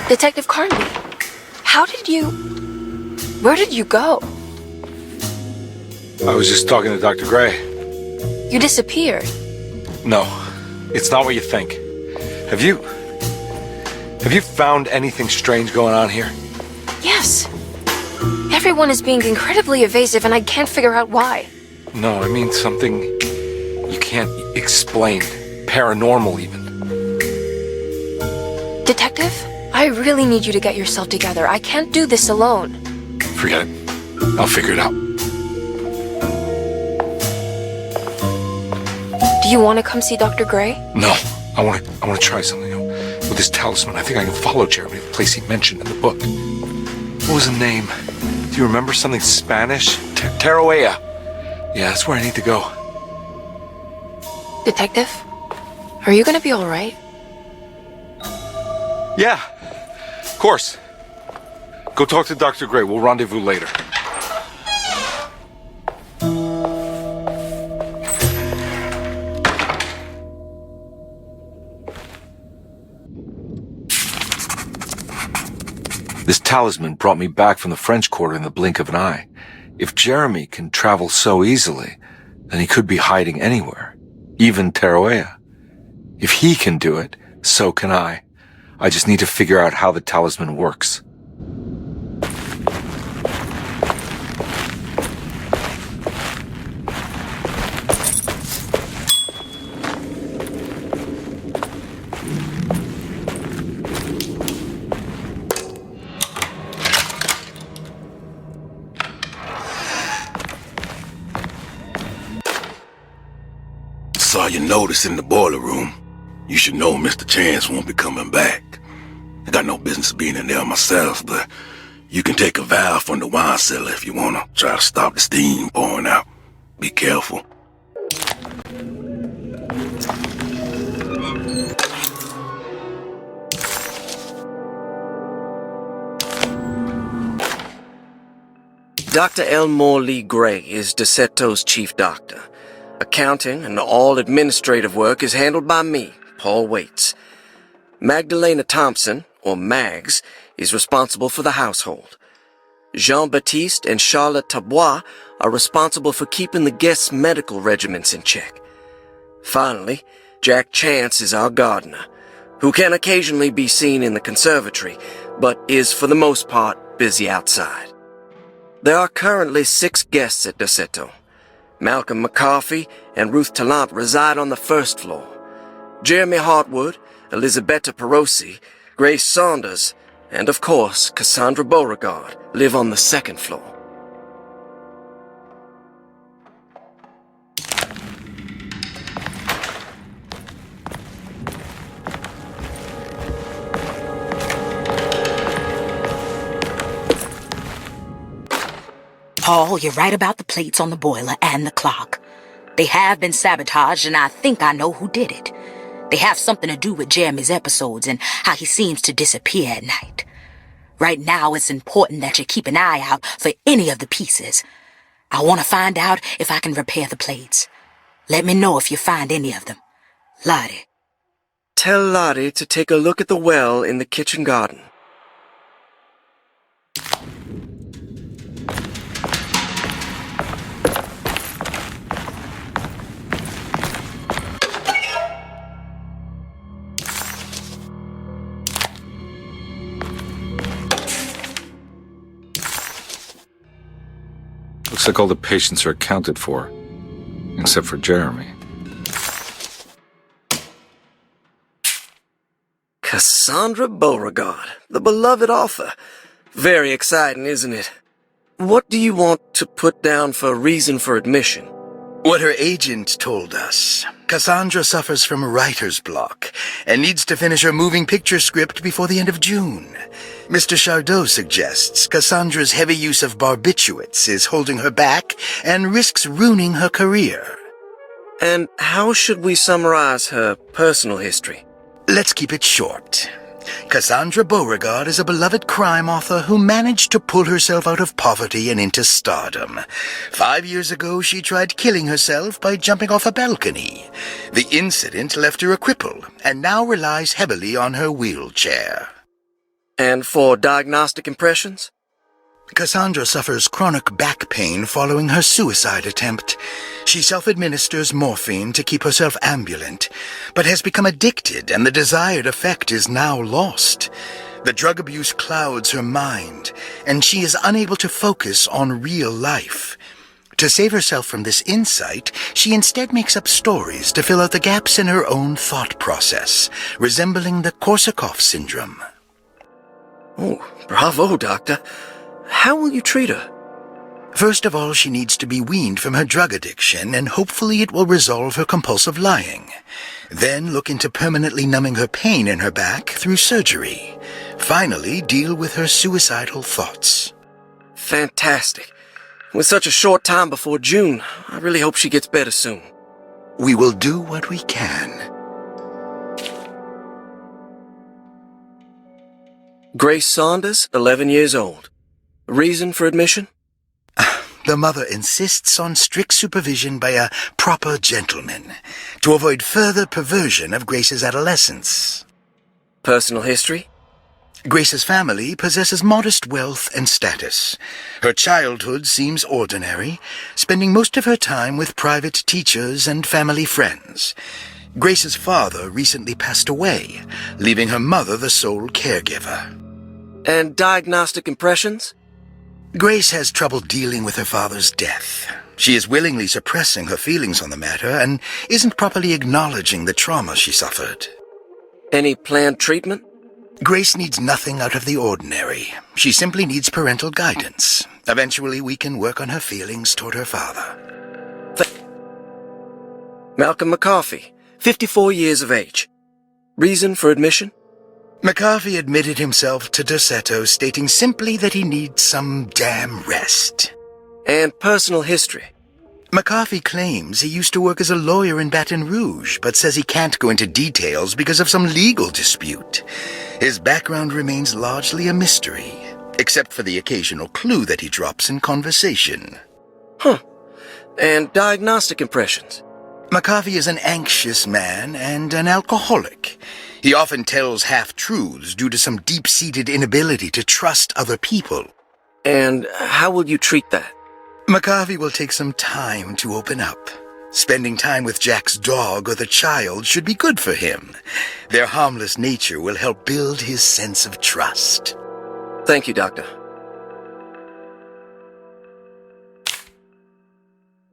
Detective Carnby, where did you go? I was just talking to Dr. Gray. You disappeared. No, it's not what you think. Have you found anything strange going on here? Yes. Everyone is being incredibly evasive and I can't figure out why. No, I mean something you can't explain. Paranormal, even. Detective, I really need you to get yourself together. I can't do this alone. Forget it. I'll figure it out. Do you want to come see Dr. Gray? No, I want to try something. With this talisman, I think I can follow Jeremy to the place he mentioned in the book. What was the name? Do you remember something Spanish? Tarawea. Yeah, that's where I need to go. Detective, are you gonna be alright? Yeah, of course. Go talk to Dr. Gray. We'll rendezvous later. This talisman brought me back from the French Quarter in the blink of an eye. If Jeremy can travel so easily, then he could be hiding anywhere, even Tarawea. If he can do it, so can I. I just need to figure out how the talisman works. Saw your notice in the boiler room. You should know Mr. Chance won't be coming back. I got no business being in there myself, but you can take a valve from the wine cellar if you want to try to stop the steam pouring out. Be careful. Dr. Elmore Lee Gray is Desetto's chief doctor. Accounting and all administrative work is handled by me, Paul Waits. Magdalena Thompson, or Mags, is responsible for the household. Jean-Baptiste and Charlotte Tabois are responsible for keeping the guests' medical regimens in check. Finally, Jack Chance is our gardener, who can occasionally be seen in the conservatory, but is for the most part busy outside. There are currently 6 guests at Desetto. Malcolm McCarthy and Ruth Tallant reside on the first floor. Jeremy Hartwood, Elisabetta Perosi, Grace Saunders, and of course, Cassandra Beauregard live on the second floor. Paul, you're right about the plates on the boiler and the clock. They have been sabotaged, and I think I know who did it. They have something to do with Jeremy's episodes and how he seems to disappear at night. Right now, it's important that you keep an eye out for any of the pieces. I want to find out if I can repair the plates. Let me know if you find any of them. Lottie. Tell Lottie to take a look at the well in the kitchen garden. Looks like all the patients are accounted for, except for Jeremy. Cassandra Beauregard, the beloved author. Very exciting, isn't it? What do you want to put down for reason for admission? What her agent told us. Cassandra suffers from writer's block and needs to finish her moving picture script before the end of June. Mr. Chardot suggests Cassandra's heavy use of barbiturates is holding her back and risks ruining her career. And how should we summarize her personal history? Let's keep it short. Cassandra Beauregard is a beloved crime author who managed to pull herself out of poverty and into stardom. 5 years ago, she tried killing herself by jumping off a balcony. The incident left her a cripple and now relies heavily on her wheelchair. And for diagnostic impressions? Cassandra suffers chronic back pain following her suicide attempt. She self-administers morphine to keep herself ambulant, but has become addicted and the desired effect is now lost. The drug abuse clouds her mind, and she is unable to focus on real life. To save herself from this insight, she instead makes up stories to fill out the gaps in her own thought process, resembling the Korsakoff syndrome. Oh, bravo, Doctor. How will you treat her? First of all, she needs to be weaned from her drug addiction, and hopefully it will resolve her compulsive lying. Then look into permanently numbing her pain in her back through surgery. Finally, deal with her suicidal thoughts. Fantastic. With such a short time before June, I really hope she gets better soon. We will do what we can. Grace Saunders, 11 years old. Reason for admission? The mother insists on strict supervision by a proper gentleman to avoid further perversion of Grace's adolescence. Personal history? Grace's family possesses modest wealth and status. Her childhood seems ordinary, spending most of her time with private teachers and family friends. Grace's father recently passed away, leaving her mother the sole caregiver. And diagnostic impressions? Grace has trouble dealing with her father's death. She is willingly suppressing her feelings on the matter and isn't properly acknowledging the trauma she suffered. Any planned treatment? Grace needs nothing out of the ordinary. She simply needs parental guidance. Eventually, we can work on her feelings toward her father. Malcolm McCarthy, 54 years of age. Reason for admission? McCarthy admitted himself to Dorsetto, stating simply that he needs some damn rest. And personal history? McCarthy claims he used to work as a lawyer in Baton Rouge, but says he can't go into details because of some legal dispute. His background remains largely a mystery, except for the occasional clue that he drops in conversation. Huh. And diagnostic impressions? McCarthy is an anxious man and an alcoholic. He often tells half-truths due to some deep-seated inability to trust other people. And how will you treat that? McCarthy will take some time to open up. Spending time with Jack's dog or the child should be good for him. Their harmless nature will help build his sense of trust. Thank you, Doctor.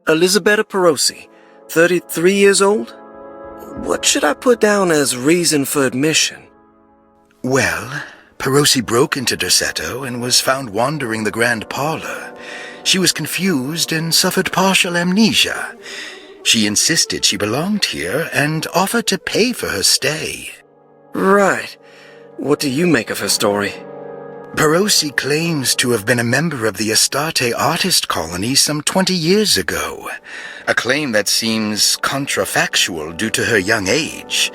Elisabetta Perosi, 33 years old? What should I put down as reason for admission? Well, Perosi broke into Dorsetto and was found wandering the grand parlor. She was confused and suffered partial amnesia. She insisted she belonged here and offered to pay for her stay. Right. What do you make of her story? Perosi claims to have been a member of the Astarte artist colony some 20 years ago, a claim that seems contrafactual due to her young age.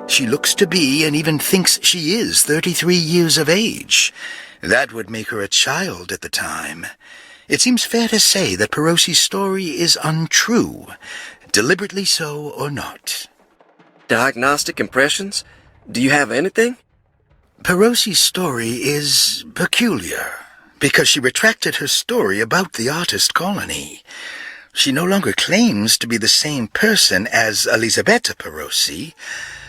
She looks to be and even thinks she is 33 years of age. That would make her a child at the time. It seems fair to say that Perosi's story is untrue, deliberately so or not. Diagnostic impressions? Do you have anything? Perosi's story is peculiar, because she retracted her story about the artist colony. She no longer claims to be the same person as Elisabetta Perosi.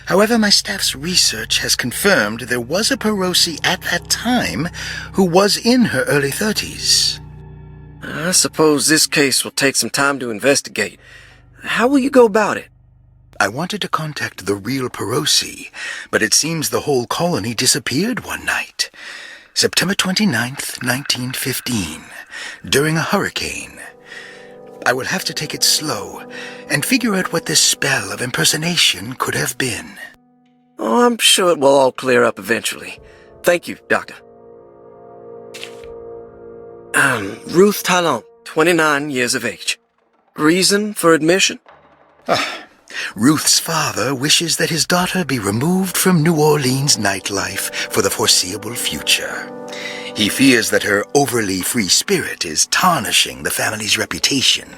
However, my staff's research has confirmed there was a Perosi at that time who was in her early 30s. I suppose this case will take some time to investigate. How will you go about it? I wanted to contact the real Perosi, but it seems the whole colony disappeared one night. September 29th, 1915, during a hurricane. I will have to take it slow and figure out what this spell of impersonation could have been. Oh, I'm sure it will all clear up eventually. Thank you, Doctor. Ruth Talon, 29 years of age. Reason for admission? Ruth's father wishes that his daughter be removed from New Orleans nightlife for the foreseeable future. He fears that her overly free spirit is tarnishing the family's reputation.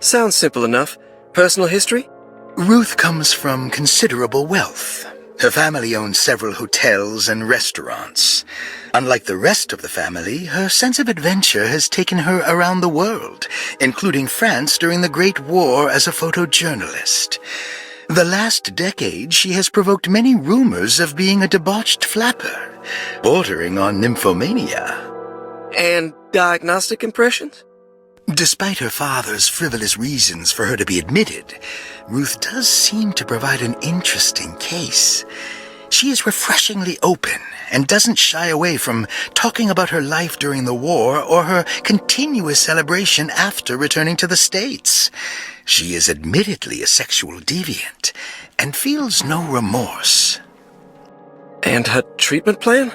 Sounds simple enough. Personal history? Ruth comes from considerable wealth. Her family owns several hotels and restaurants. Unlike the rest of the family, her sense of adventure has taken her around the world, including France during the Great War as a photojournalist. The last decade, she has provoked many rumors of being a debauched flapper, bordering on nymphomania. And diagnostic impressions? Despite her father's frivolous reasons for her to be admitted, Ruth does seem to provide an interesting case. She is refreshingly open and doesn't shy away from talking about her life during the war or her continuous celebration after returning to the States. She is admittedly a sexual deviant and feels no remorse. And her treatment plan?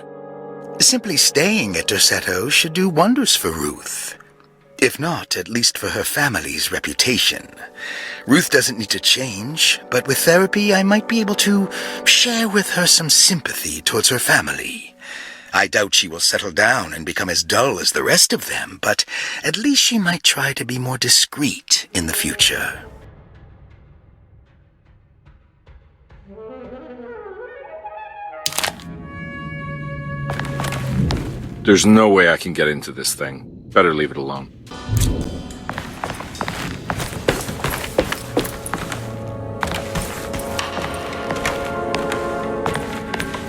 Simply staying at Dorsetto should do wonders for Ruth. If not, at least for her family's reputation. Ruth doesn't need to change, but with therapy I might be able to share with her some sympathy towards her family. I doubt she will settle down and become as dull as the rest of them, but at least she might try to be more discreet in the future. There's no way I can get into this thing. Better leave it alone.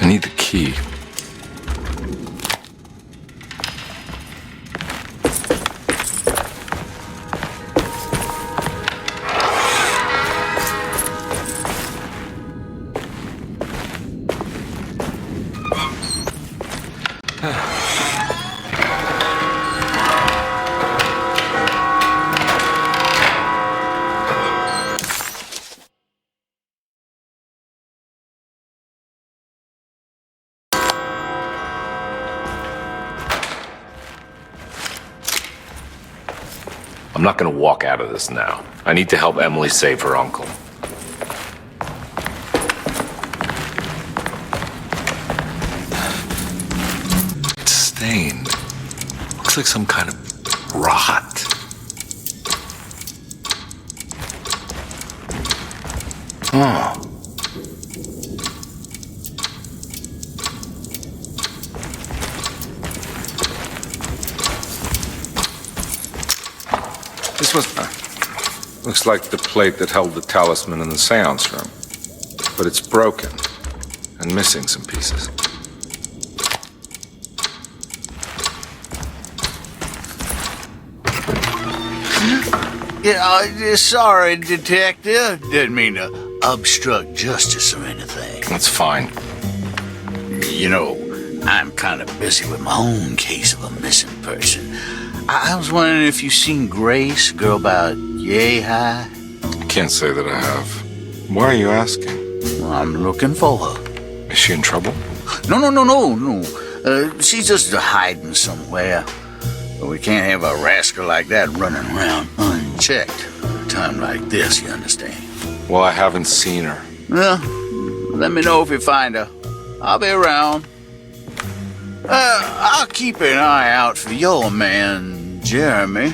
I need the key. I'm not gonna walk out of this now. I need to help Emily save her uncle. It's stained. Looks like some kind of rot. Oh. This looks like the plate that held the talisman in the seance room. But it's broken and missing some pieces. Yeah, sorry, Detective. Didn't mean to obstruct justice or anything. That's fine. You know, I'm kind of busy with my own case of a missing person. I was wondering if you've seen Grace, a girl about yay high? I can't say that I have. Why are you asking? Well, I'm looking for her. Is she in trouble? No. She's just hiding somewhere. But we can't have a rascal like that running around unchecked at a time like this, you understand? Well, I haven't seen her. Well, let me know if you find her. I'll be around. I'll keep an eye out for your man, Jeremy.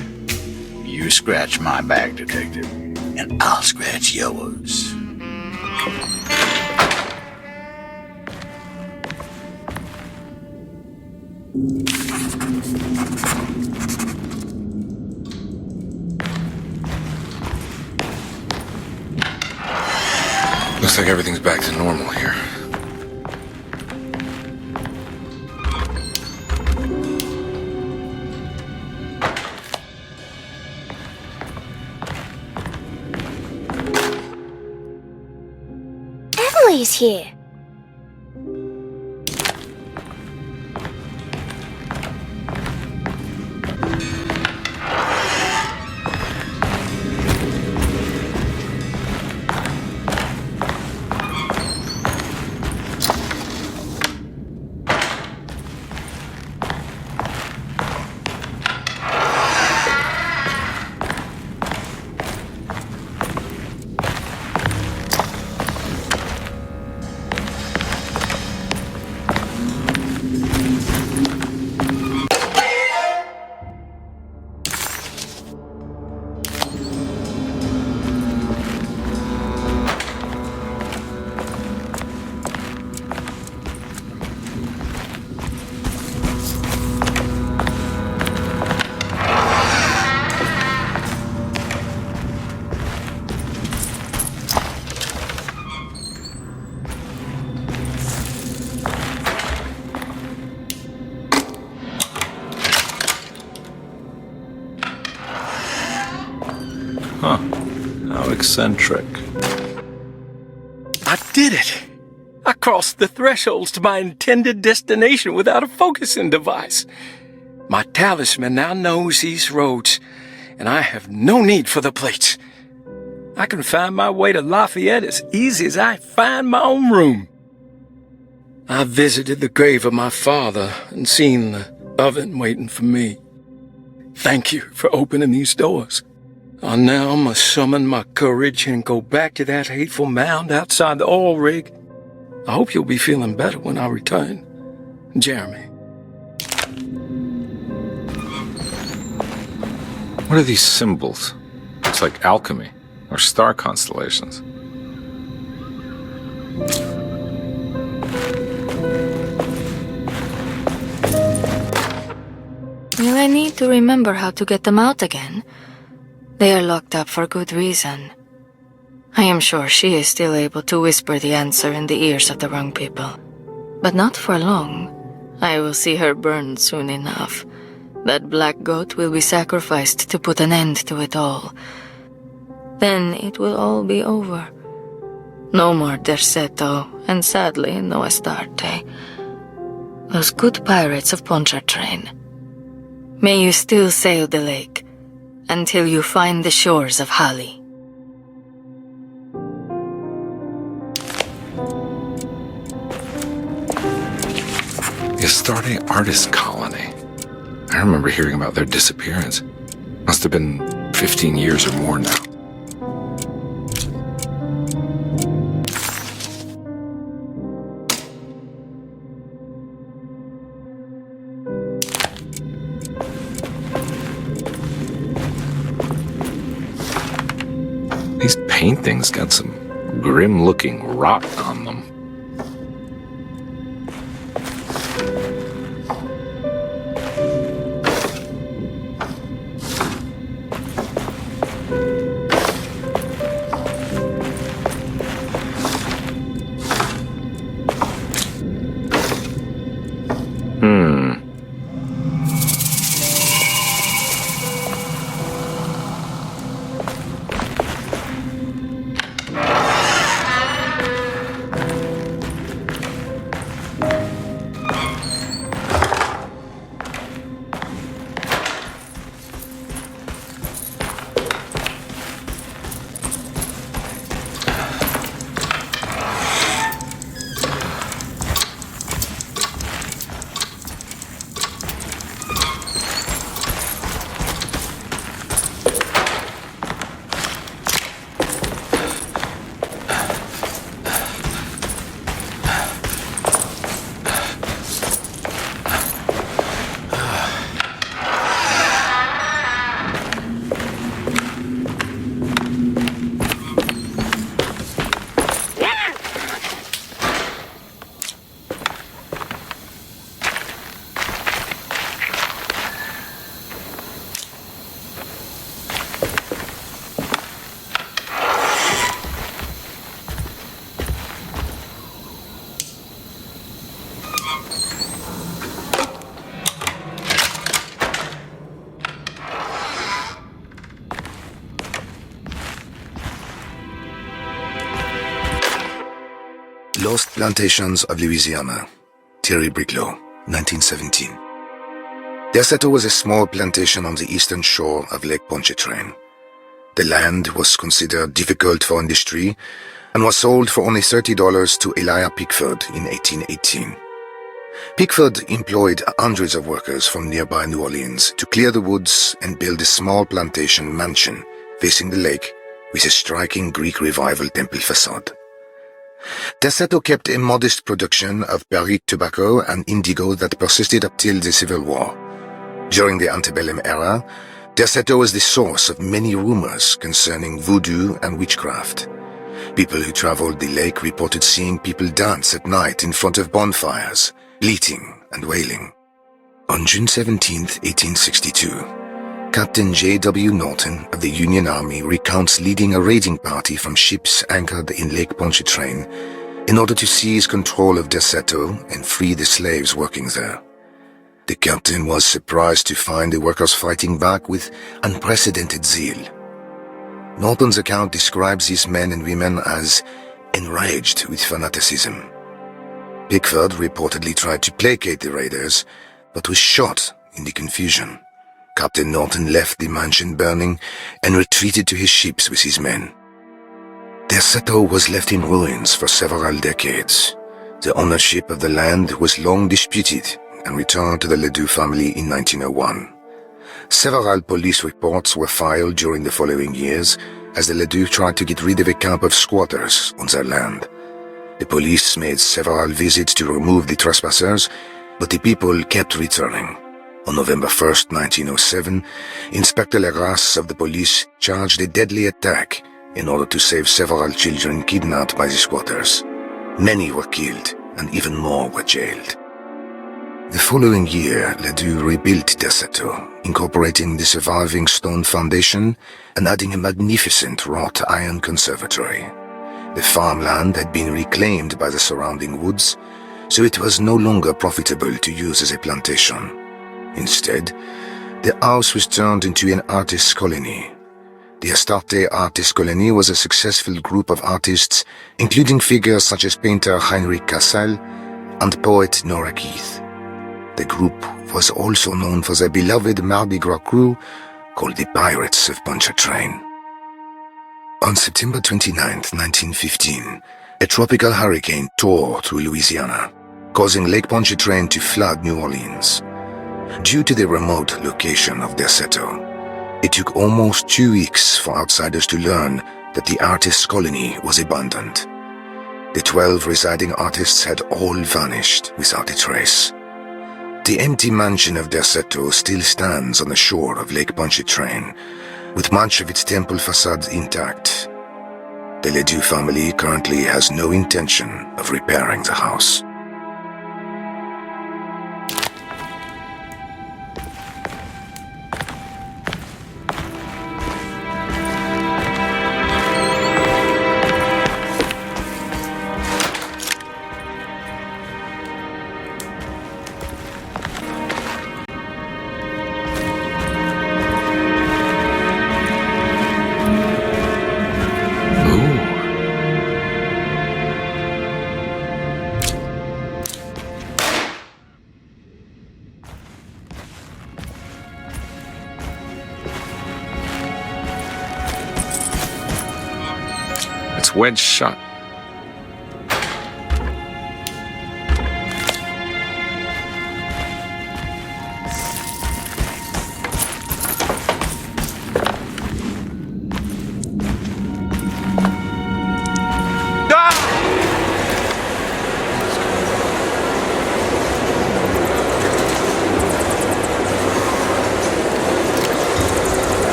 You scratch my back, Detective, and I'll scratch yours. Looks like everything's back to normal here. Emily's here. eccentric. I did it! I crossed the thresholds to my intended destination without a focusing device. My talisman now knows these roads, and I have no need for the plates. I can find my way to Lafayette as easy as I find my own room. I visited the grave of my father and seen the oven waiting for me. Thank you for opening these doors. I now must summon my courage and go back to that hateful mound outside the oil rig. I hope you'll be feeling better when I return. Jeremy. What are these symbols? It's like alchemy or star constellations. Will I need to remember how to get them out again? They are locked up for good reason. I am sure she is still able to whisper the answer in the ears of the wrong people. But not for long. I will see her burned soon enough. That black goat will be sacrificed to put an end to it all. Then it will all be over. No more Derceto, and sadly, no Astarte. Those good pirates of Pontchartrain. May you still sail the lake, until you find the shores of Hali. The Astarte Artist Colony. I remember hearing about their disappearance. Must have been 15 years or more now. These paintings got some grim-looking rot on them. Lost Plantations of Louisiana, Thierry Briclot, 1917. Derceto was a small plantation on the eastern shore of Lake Pontchartrain. The land was considered difficult for industry and was sold for only $30 to Elijah Pickford in 1818. Pickford employed hundreds of workers from nearby New Orleans to clear the woods and build a small plantation mansion facing the lake with a striking Greek Revival temple facade. Derceto kept a modest production of Barrique tobacco and indigo that persisted up till the Civil War. During the antebellum era, Derceto was the source of many rumors concerning voodoo and witchcraft. People who traveled the lake reported seeing people dance at night in front of bonfires, bleating and wailing. On June 17, 1862, Captain J.W. Norton of the Union Army recounts leading a raiding party from ships anchored in Lake Pontchartrain in order to seize control of Derceto and free the slaves working there. The captain was surprised to find the workers fighting back with unprecedented zeal. Norton's account describes these men and women as enraged with fanaticism. Pickford reportedly tried to placate the raiders, but was shot in the confusion. Captain Norton left the mansion burning and retreated to his ships with his men. Their chateau was left in ruins for several decades. The ownership of the land was long disputed and returned to the Ledoux family in 1901. Several police reports were filed during the following years as the Ledoux tried to get rid of a camp of squatters on their land. The police made several visits to remove the trespassers, but the people kept returning. On November 1st, 1907, Inspector Legras of the police charged a deadly attack in order to save several children kidnapped by the squatters. Many were killed, and even more were jailed. The following year, Ledoux rebuilt their chateau, incorporating the surviving stone foundation and adding a magnificent wrought iron conservatory. The farmland had been reclaimed by the surrounding woods, so it was no longer profitable to use as a plantation. Instead, the house was turned into an artist's colony. The Astarte Artist Colony was a successful group of artists, including figures such as painter Heinrich Cassel and poet Nora Keith. The group was also known for their beloved Mardi Gras crew called the Pirates of Pontchartrain. On September 29, 1915, a tropical hurricane tore through Louisiana, causing Lake Pontchartrain to flood New Orleans. Due to the remote location of their chateau, it took almost 2 weeks for outsiders to learn that the artists' colony was abandoned. The 12 residing artists had all vanished without a trace. The empty mansion of their chateau still stands on the shore of Lake Pontchartrain, with much of its temple facade intact. The Ledoux family currently has no intention of repairing the house. It's wedged shut.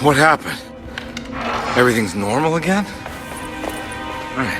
What happened? Everything's normal again? All right.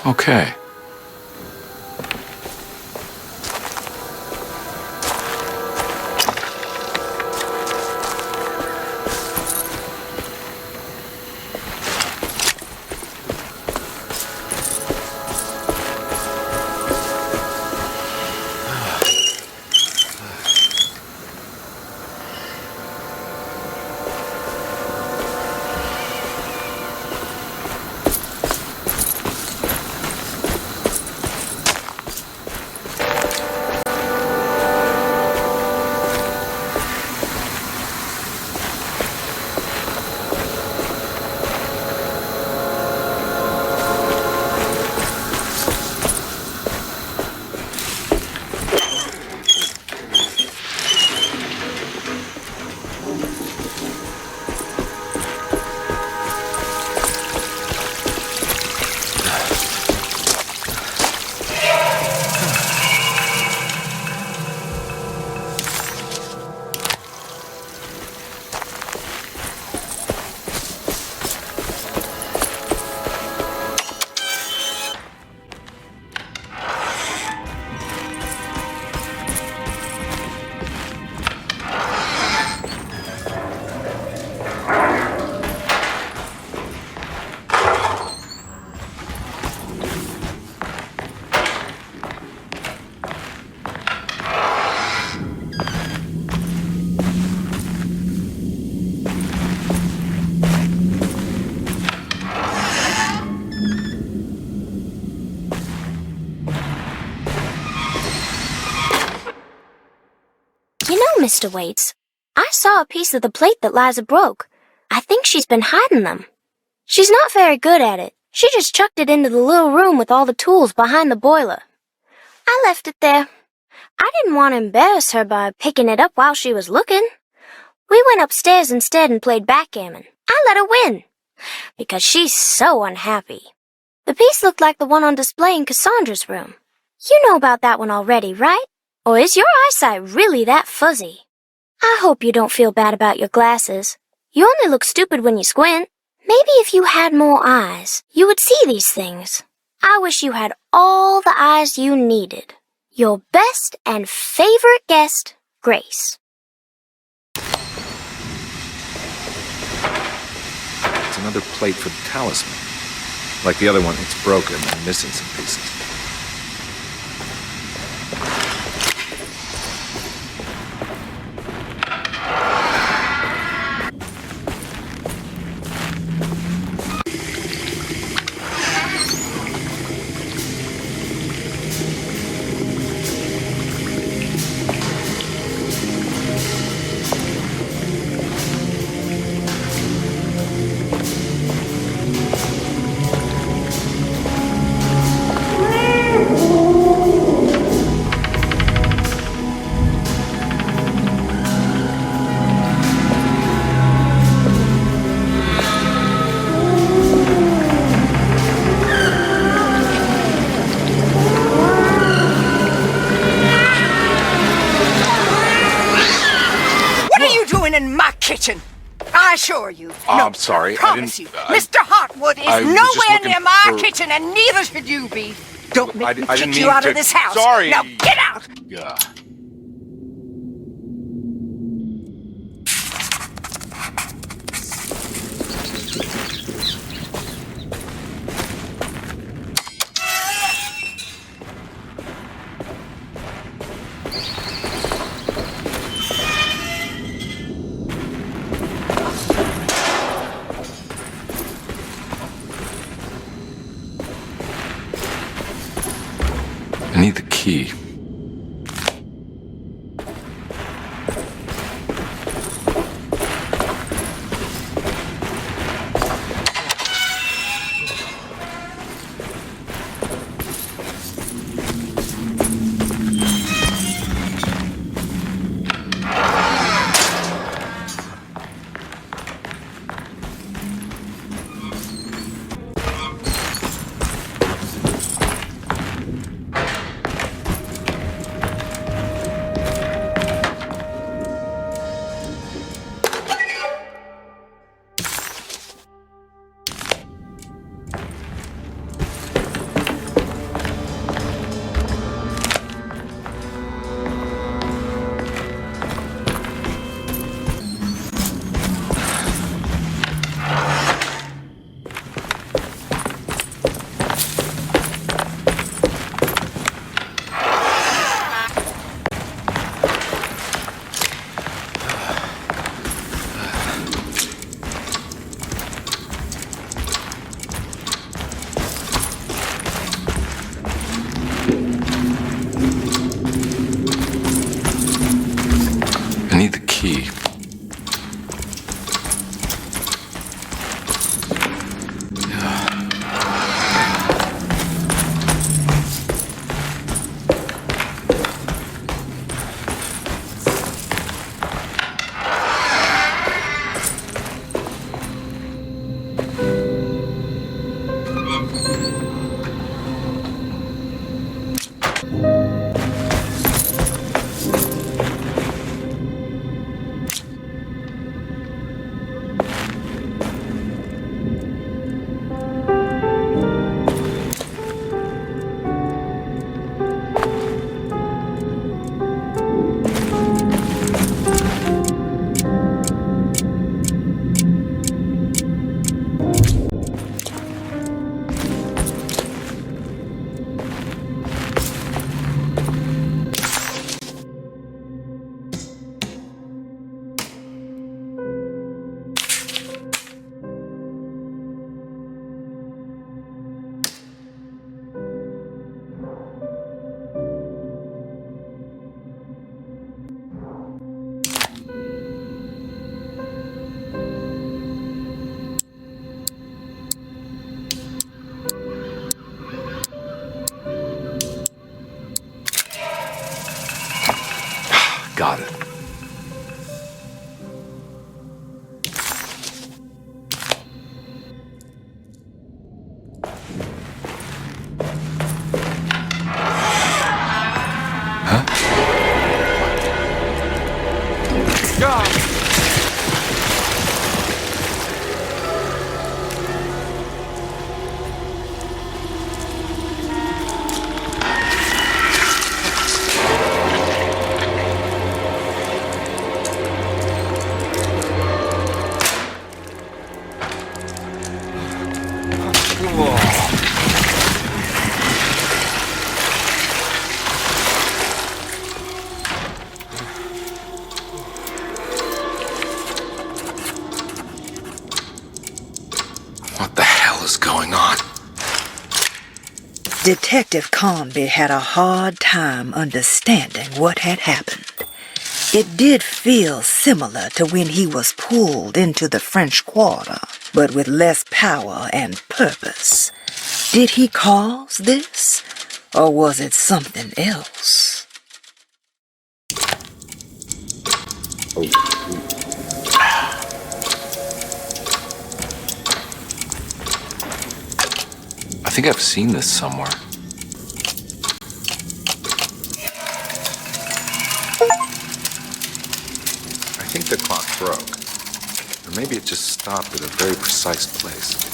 Okay. Mr. Waits. I saw a piece of the plate that Liza broke. I think she's been hiding them. She's not very good at it. She just chucked it into the little room with all the tools behind the boiler. I left it there. I didn't want to embarrass her by picking it up while she was looking. We went upstairs instead and played backgammon. I let her win, because she's so unhappy. The piece looked like the one on display in Cassandra's room. You know about that one already, right? Or is your eyesight really that fuzzy? I hope you don't feel bad about your glasses. You only look stupid when you squint. Maybe if you had more eyes, you would see these things. I wish you had all the eyes you needed. Your best and favorite guest, Grace. It's another plate for the talisman. Like the other one, it's broken and missing some pieces. Kitchen. I assure you. I'm sorry. I promise you. Mr. Hotwood is nowhere near my kitchen, and neither should you be. Don't make me kick you out of this house. Sorry. Now get out. Yeah. I need the key. Detective Conby had a hard time understanding what had happened. It did feel similar to when he was pulled into the French Quarter, but with less power and purpose. Did he cause this, or was it something else? I think I've seen this somewhere. I think the clock broke. Or maybe it just stopped at a very precise place.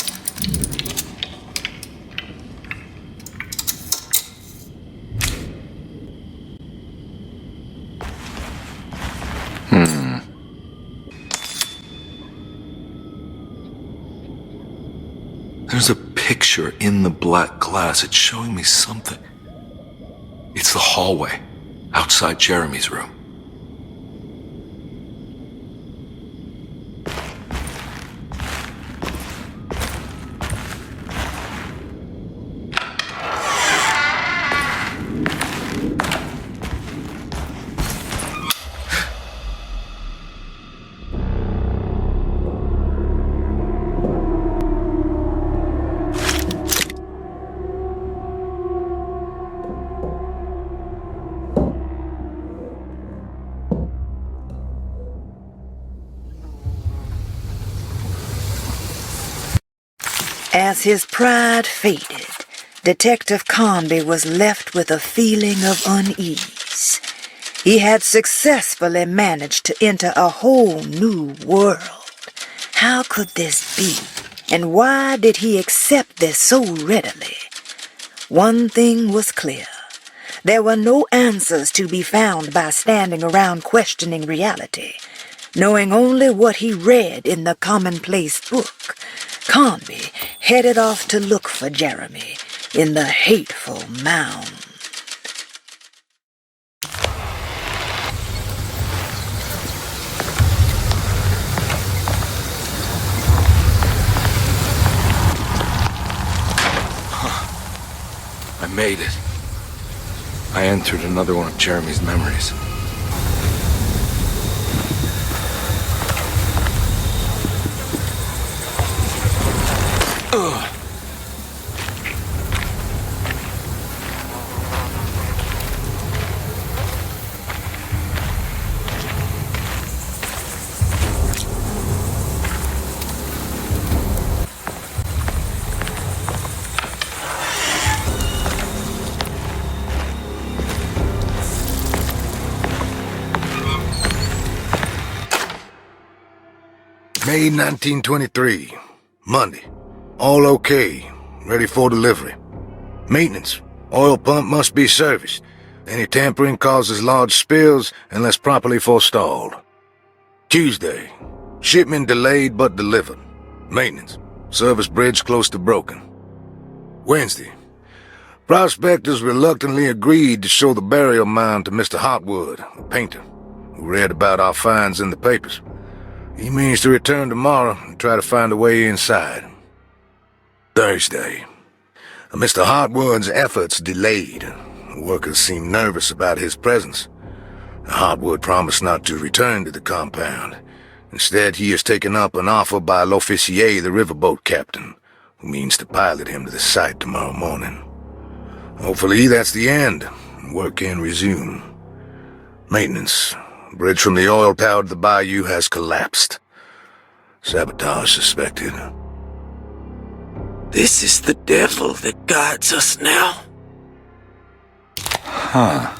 There's a picture in the black glass. It's showing me something. It's the hallway outside Jeremy's room. As his pride faded, Detective Conby was left with a feeling of unease. He had successfully managed to enter a whole new world. How could this be? And why did he accept this so readily? One thing was clear. There were no answers to be found by standing around questioning reality. Knowing only what he read in the commonplace book, Conby headed off to look for Jeremy in the hateful mound. I made it. I entered another one of Jeremy's memories. Ugh. May 1923, Monday. All okay, ready for delivery. Maintenance, oil pump must be serviced. Any tampering causes large spills unless properly forestalled. Tuesday, shipment delayed but delivered. Maintenance, service bridge close to broken. Wednesday, prospectors reluctantly agreed to show the burial mound to Mr. Hotwood, a painter, who read about our finds in the papers. He means to return tomorrow and try to find a way inside. Thursday. Mr. Hotwood's efforts delayed. The workers seemed nervous about his presence. Hotwood promised not to return to the compound. Instead, he has taken up an offer by L'Officier, the riverboat captain, who means to pilot him to the site tomorrow morning. Hopefully that's the end, and work can resume. Maintenance. Bridge from the oil tower to the bayou has collapsed. Sabotage suspected. This is the devil that guides us now. Huh.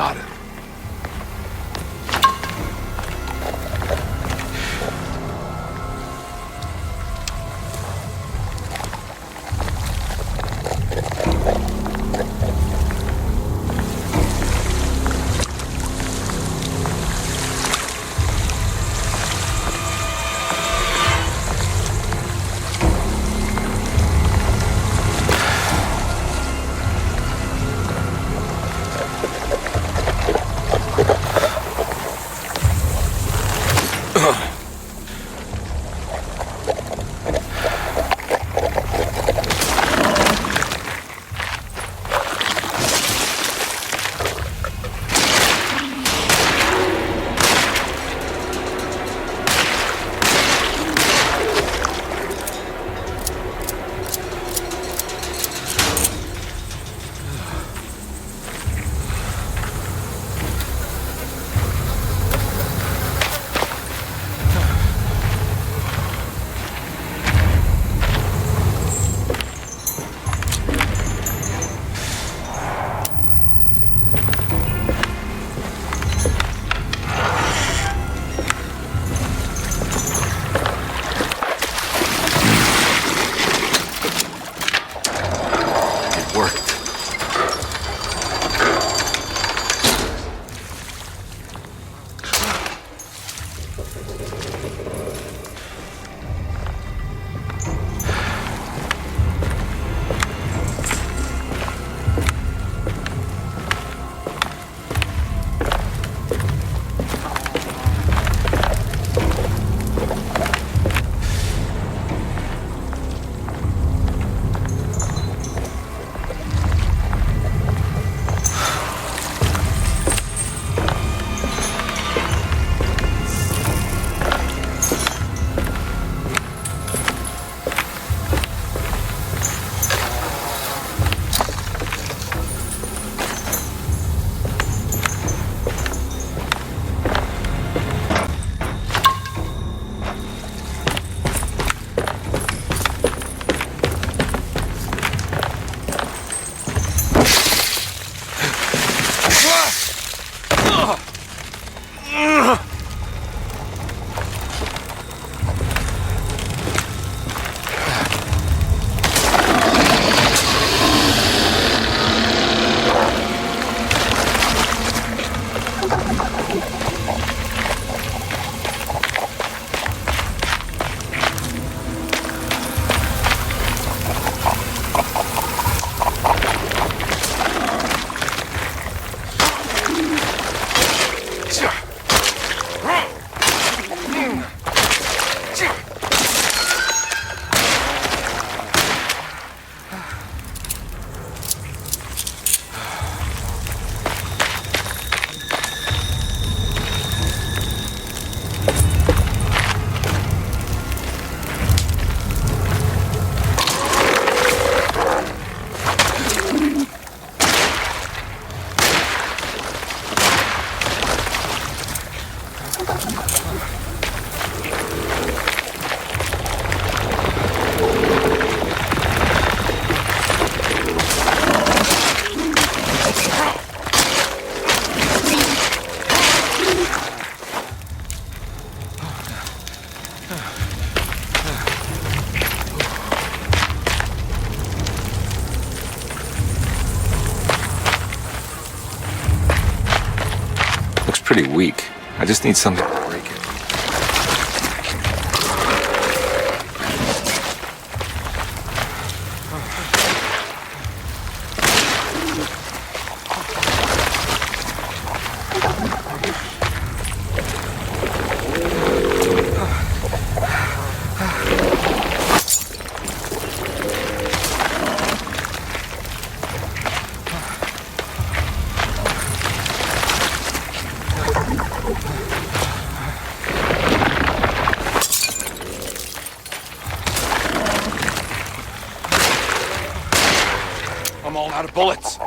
Got it. Looks pretty weak. I just need something to break it. I'm all out of bullets.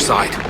side.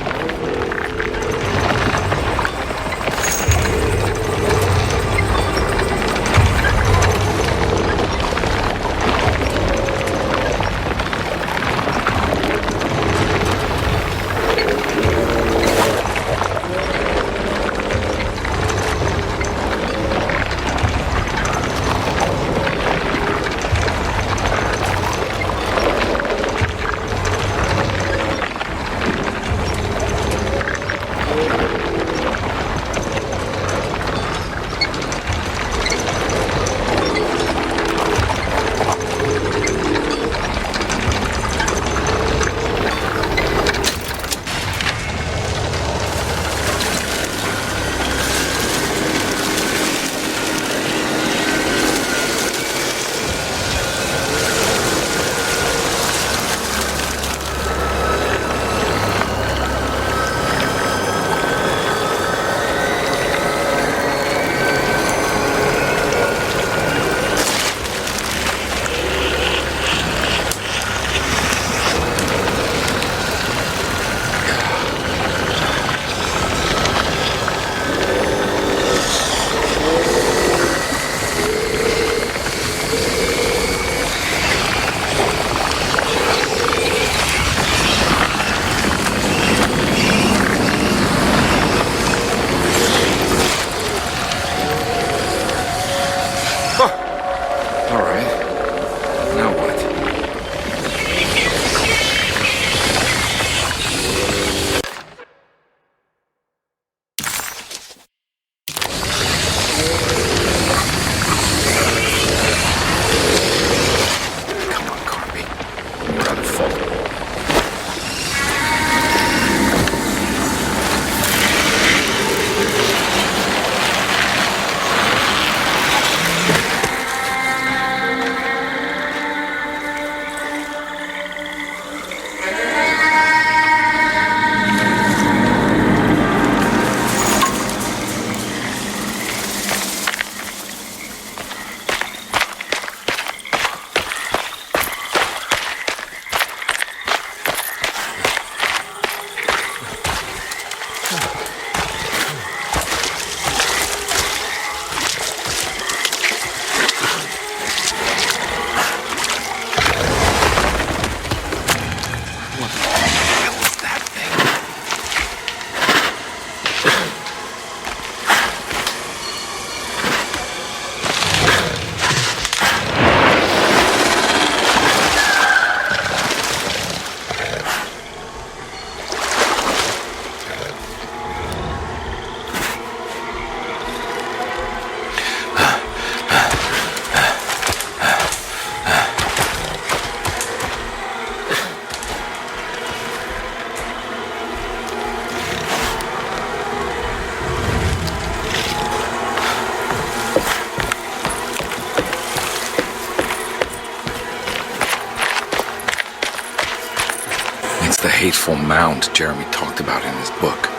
It's the hateful mound Jeremy talked about in his book.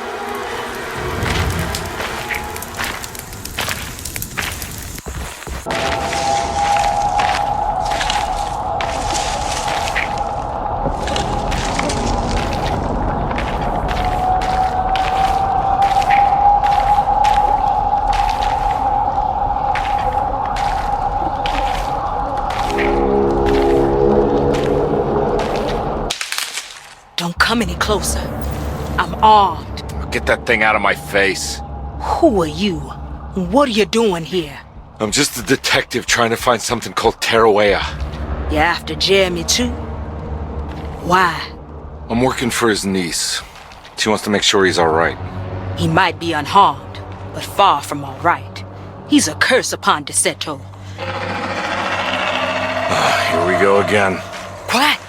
Come any closer. I'm armed. Get that thing out of my face. Who are you? What are you doing here? I'm just a detective trying to find something called Tarawea. You're after Jeremy too? Why? I'm working for his niece. She wants to make sure he's alright. He might be unharmed, but far from alright. He's a curse upon Deseto. Here we go again. Quiet!